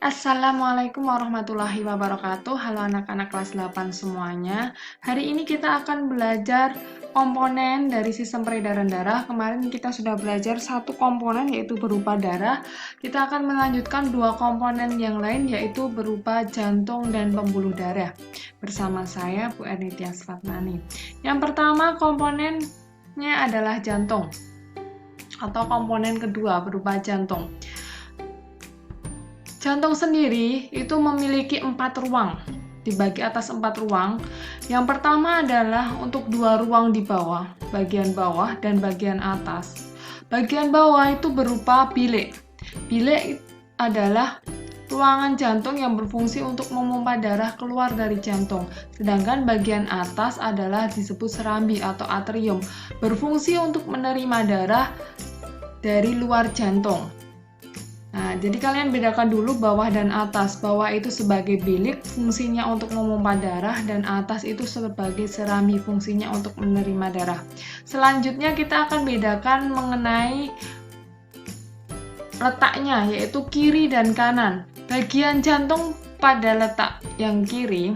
Assalamualaikum warahmatullahi wabarakatuh. Halo anak-anak kelas 8 semuanya. Hari ini kita akan belajar komponen dari sistem peredaran darah. Kemarin kita sudah belajar satu komponen yaitu berupa darah. Kita akan melanjutkan dua komponen yang lain yaitu berupa jantung dan pembuluh darah. Bersama saya Bu Ernitya Sfatnani. Yang pertama komponennya adalah jantung atau komponen kedua berupa jantung. Jantung sendiri itu memiliki 4 ruang, dibagi atas 4 ruang. Yang pertama adalah untuk 2 ruang di bawah, bagian bawah dan bagian atas. Bagian bawah itu berupa bilik. Bilik adalah ruangan jantung yang berfungsi untuk memompa darah keluar dari jantung. Sedangkan bagian atas adalah disebut serambi atau atrium, berfungsi untuk menerima darah dari luar jantung. Nah, jadi kalian bedakan dulu bawah dan atas. Bawah itu sebagai bilik, fungsinya untuk memompa darah, dan atas itu sebagai serambi, fungsinya untuk menerima darah. Selanjutnya kita akan bedakan mengenai letaknya, yaitu kiri dan kanan. Bagian jantung pada letak yang kiri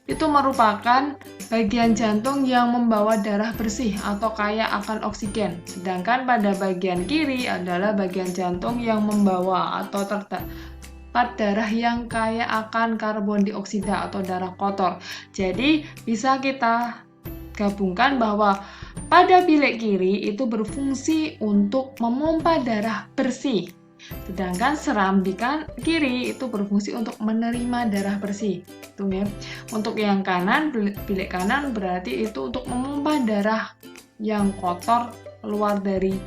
itu merupakan bagian jantung yang membawa darah bersih atau kaya akan oksigen. Sedangkan pada bagian kiri adalah bagian jantung yang membawa atau terdapat darah yang kaya akan karbon dioksida atau darah kotor. Jadi bisa kita gabungkan bahwa pada bilik kiri itu berfungsi untuk memompa darah bersih. Sedangkan serambi kiri itu berfungsi untuk menerima darah bersih. Itu ya. Untuk yang kanan, bilik kanan berarti itu untuk memompa darah yang kotor keluar dari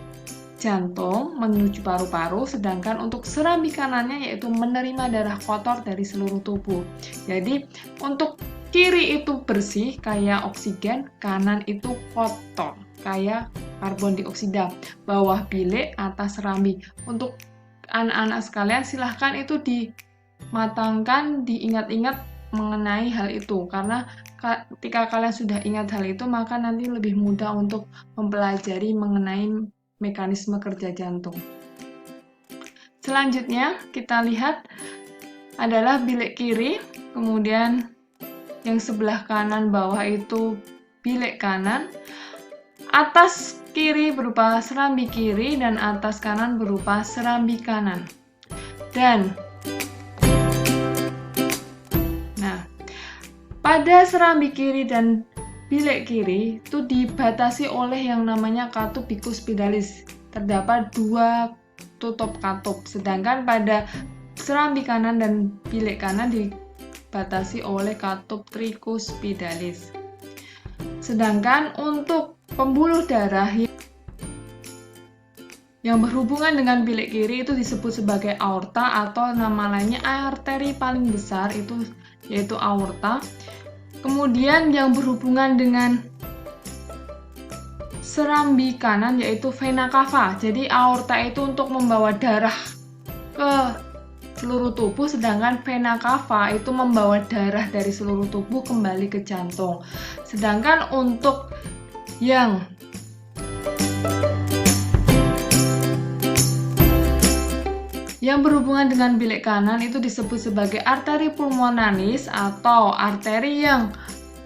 jantung menuju paru-paru, sedangkan untuk serambi kanannya yaitu menerima darah kotor dari seluruh tubuh. Jadi untuk kiri itu bersih kayak oksigen, kanan itu kotor kayak karbon dioksida. Bawah bilik, atas serambi. Untuk anak-anak sekalian silahkan itu dimatangkan, diingat-ingat mengenai hal itu, karena ketika kalian sudah ingat hal itu maka nanti lebih mudah untuk mempelajari mengenai mekanisme kerja jantung. Selanjutnya kita lihat adalah bilik kiri, kemudian yang sebelah kanan bawah itu bilik kanan, atas kiri berupa serambi kiri dan atas kanan berupa serambi kanan. Dan pada serambi kiri dan bilik kiri itu dibatasi oleh yang namanya katup bikuspidalis. Terdapat 2 tutup katup. Sedangkan pada serambi kanan dan bilik kanan dibatasi oleh katup trikuspidalis. Sedangkan untuk pembuluh darah yang berhubungan dengan bilik kiri itu disebut sebagai aorta atau nama lainnya arteri paling besar itu yaitu aorta. Kemudian yang berhubungan dengan serambi kanan yaitu vena cava. Jadi aorta itu untuk membawa darah ke seluruh tubuh, sedangkan vena cava itu membawa darah dari seluruh tubuh kembali ke jantung. Sedangkan untuk yang berhubungan dengan bilik kanan itu disebut sebagai arteri pulmonalis atau arteri yang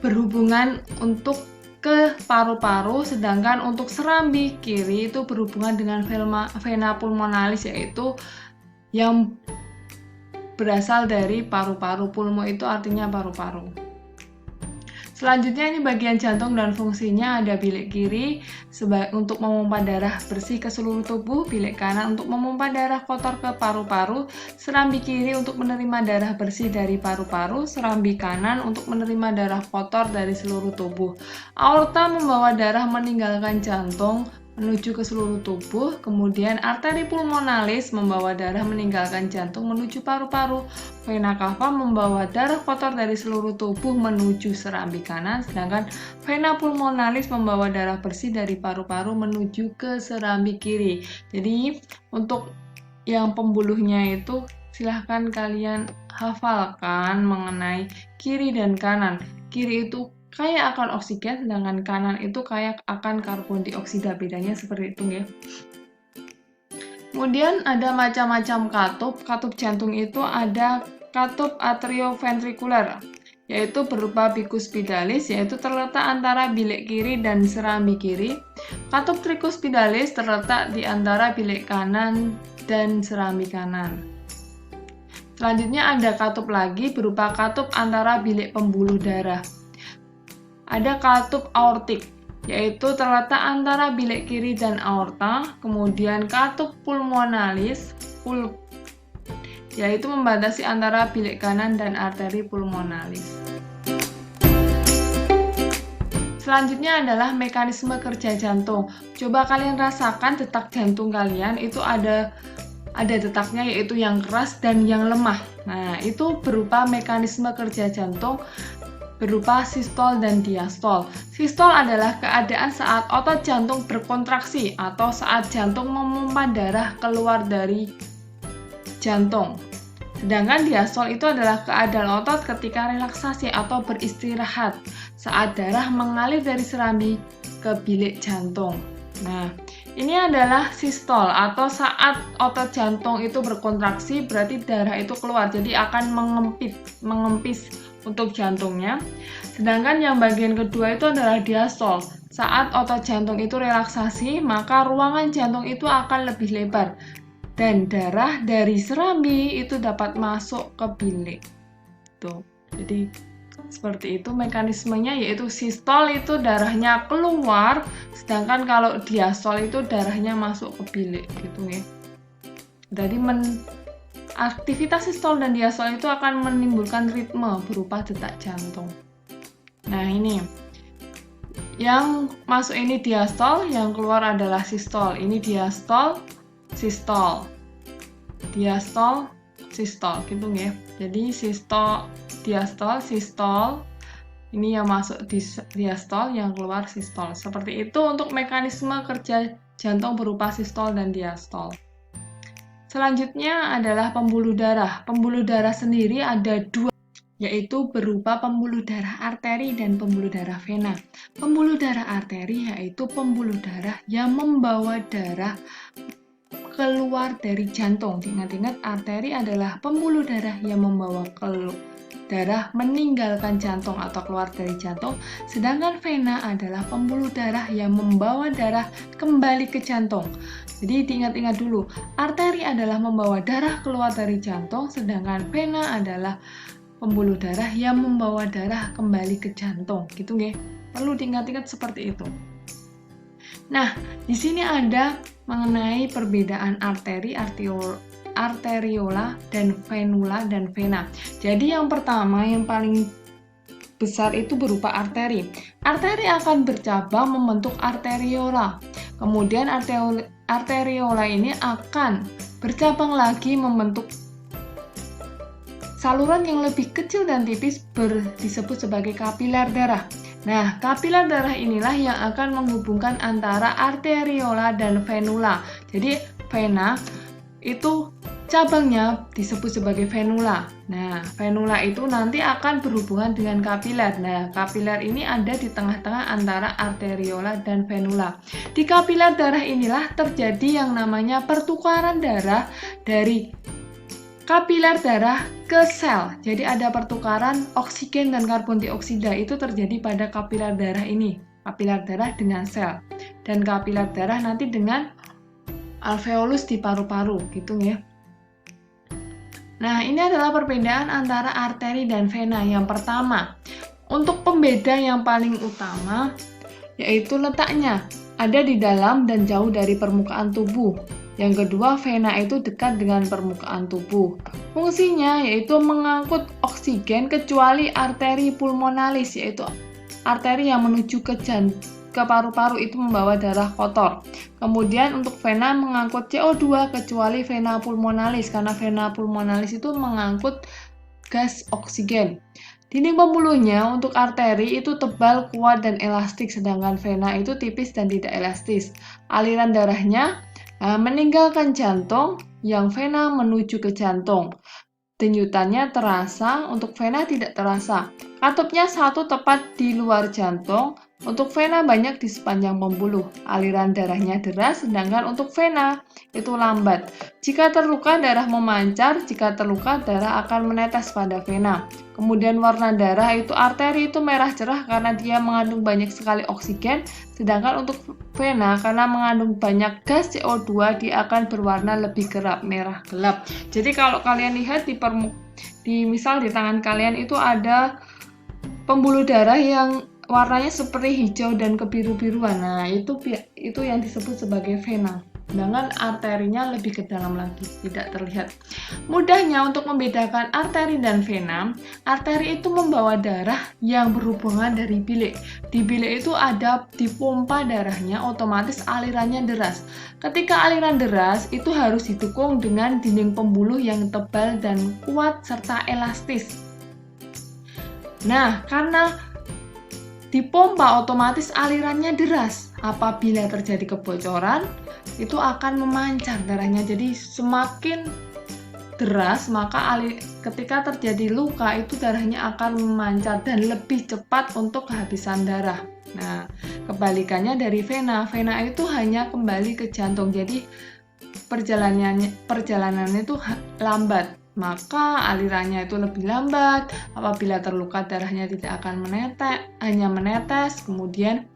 berhubungan untuk ke paru-paru, sedangkan untuk serambi kiri itu berhubungan dengan vena pulmonalis yaitu yang berasal dari paru-paru. Pulmo itu artinya paru-paru. Selanjutnya ini bagian jantung dan fungsinya ada bilik kiri untuk memompa darah bersih ke seluruh tubuh, bilik kanan untuk memompa darah kotor ke paru-paru, serambi kiri untuk menerima darah bersih dari paru-paru, serambi kanan untuk menerima darah kotor dari seluruh tubuh. Aorta membawa darah meninggalkan jantung menuju ke seluruh tubuh, kemudian arteri pulmonalis membawa darah meninggalkan jantung menuju paru-paru, vena cava membawa darah kotor dari seluruh tubuh menuju serambi kanan, sedangkan vena pulmonalis membawa darah bersih dari paru-paru menuju ke serambi kiri. Jadi untuk yang pembuluhnya itu silahkan kalian hafalkan mengenai kiri dan kanan. Kiri itu kaya akan oksigen, sedangkan kanan itu kaya akan karbon dioksida. Bedanya seperti itu ya. Kemudian ada macam-macam katup. Katup jantung itu ada katup atrioventrikuler, yaitu berupa bikuspidalis, yaitu terletak antara bilik kiri dan serambi kiri. Katup trikuspidalis terletak di antara bilik kanan dan serambi kanan. Selanjutnya ada katup lagi berupa katup antara bilik pembuluh darah. Ada katup aortik, yaitu terletak antara bilik kiri dan aorta. Kemudian katup pulmonalis, yaitu membatasi antara bilik kanan dan arteri pulmonalis. Selanjutnya adalah mekanisme kerja jantung. Coba kalian rasakan detak jantung kalian, itu ada detaknya, yaitu yang keras dan yang lemah. Nah, itu berupa mekanisme kerja jantung berupa sistol dan diastol. Sistol adalah keadaan saat otot jantung berkontraksi atau saat jantung memompa darah keluar dari jantung. Sedangkan diastol itu adalah keadaan otot ketika relaksasi atau beristirahat saat darah mengalir dari serambi ke bilik jantung. Nah, ini adalah sistol atau saat otot jantung itu berkontraksi, berarti darah itu keluar, jadi akan mengempis untuk jantungnya. Sedangkan yang bagian kedua itu adalah diastol. Saat otot jantung itu relaksasi, maka ruangan jantung itu akan lebih lebar dan darah dari serambi itu dapat masuk ke bilik. Tuh. Jadi seperti itu mekanismenya, yaitu sistol itu darahnya keluar, sedangkan kalau diastol itu darahnya masuk ke bilik gitu ya. Jadi aktivitas sistol dan diastol itu akan menimbulkan ritme berupa detak jantung. Nah, ini yang masuk ini diastol, yang keluar adalah sistol. Ini diastol, sistol, diastol, sistol gitu ya. Jadi diastol, sistol, ini yang masuk di diastol, yang keluar sistol. Seperti itu untuk mekanisme kerja jantung berupa sistol dan diastol. Selanjutnya adalah pembuluh darah. Pembuluh darah sendiri ada dua, yaitu berupa pembuluh darah arteri dan pembuluh darah vena. Pembuluh darah arteri yaitu pembuluh darah yang membawa darah keluar dari jantung. Ingat-ingat, arteri adalah pembuluh darah yang membawa darah meninggalkan jantung atau keluar dari jantung, sedangkan vena adalah pembuluh darah yang membawa darah kembali ke jantung. Jadi diingat-ingat dulu, arteri adalah membawa darah keluar dari jantung, sedangkan vena adalah pembuluh darah yang membawa darah kembali ke jantung. Gitu nggih. Perlu diingat-ingat seperti itu. Nah, di sini ada mengenai perbedaan arteri, arteriola, dan venula dan vena. Jadi yang pertama, yang paling besar itu berupa arteri. Arteri akan bercabang membentuk arteriola. Kemudian arteriola ini akan bercabang lagi membentuk saluran yang lebih kecil dan tipis disebut sebagai kapiler darah. Nah, kapiler darah inilah yang akan menghubungkan antara arteriola dan venula. Jadi, vena itu cabangnya disebut sebagai venula. Nah, venula itu nanti akan berhubungan dengan kapiler. Nah, kapiler ini ada di tengah-tengah antara arteriola dan venula. Di kapiler darah inilah terjadi yang namanya pertukaran darah dari kapiler darah ke sel. Jadi ada pertukaran oksigen dan karbon dioksida, itu terjadi pada kapiler darah ini. Kapiler darah dengan sel. Dan kapiler darah nanti dengan alveolus di paru-paru gitu ya. Nah, ini adalah perbedaan antara arteri dan vena. Yang pertama, untuk pembeda yang paling utama yaitu letaknya ada di dalam dan jauh dari permukaan tubuh. Yang kedua, vena itu dekat dengan permukaan tubuh. Fungsinya yaitu mengangkut oksigen kecuali arteri pulmonalis, yaitu arteri yang menuju ke paru-paru itu membawa darah kotor. Kemudian untuk vena mengangkut CO2 kecuali vena pulmonalis, karena vena pulmonalis itu mengangkut gas oksigen. Dinding pembuluhnya untuk arteri itu tebal, kuat, dan elastik, sedangkan vena itu tipis dan tidak elastis. Aliran darahnya meninggalkan jantung, yang vena menuju ke jantung. Denyutannya terasa, untuk vena tidak terasa. Katupnya satu tepat di luar jantung, Untuk vena banyak di sepanjang pembuluh. Aliran darahnya deras, sedangkan untuk vena itu lambat. Jika terluka, darah memancar. Jika terluka, darah akan menetes pada vena. Kemudian warna darah itu arteri itu merah cerah karena dia mengandung banyak sekali oksigen. Sedangkan untuk vena karena mengandung banyak gas CO2, dia akan berwarna lebih gelap, merah gelap. Jadi kalau kalian lihat misal di tangan kalian itu ada pembuluh darah yang warnanya seperti hijau dan kebiru-biruan. Nah, itu yang disebut sebagai vena. Sedangkan arterinya lebih ke dalam lagi, tidak terlihat. Mudahnya untuk membedakan arteri dan vena, arteri itu membawa darah yang berhubungan dari bilik. Di bilik itu ada dipompa darahnya, otomatis alirannya deras. Ketika aliran deras, itu harus didukung dengan dinding pembuluh yang tebal dan kuat serta elastis. Nah, karena dipompa otomatis alirannya deras. Apabila terjadi kebocoran, itu akan memancar darahnya. Jadi semakin deras, maka ketika terjadi luka itu darahnya akan memancar dan lebih cepat untuk kehabisan darah. Nah, kebalikannya dari vena. Vena itu hanya kembali ke jantung. Jadi perjalanannya itu lambat. Maka alirannya itu lebih lambat. Apabila terluka, darahnya tidak akan hanya menetes. Kemudian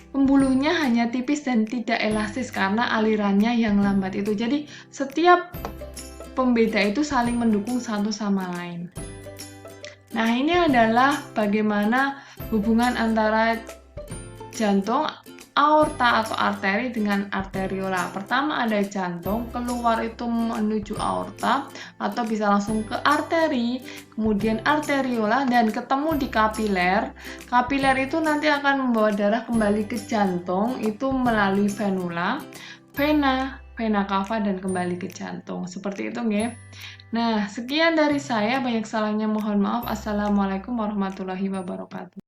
pembuluhnya hanya tipis dan tidak elastis karena alirannya yang lambat itu. Jadi setiap pembeda itu saling mendukung satu sama lain. Nah, ini adalah bagaimana hubungan antara jantung, aorta atau arteri dengan arteriola. Pertama ada jantung, keluar itu menuju aorta atau bisa langsung ke arteri, kemudian arteriola dan ketemu di kapiler. Kapiler itu nanti akan membawa darah kembali ke jantung itu melalui venula, vena cava dan kembali ke jantung. Seperti itu nggih. Nah, sekian dari saya, banyak salahnya mohon maaf. Assalamualaikum warahmatullahi wabarakatuh.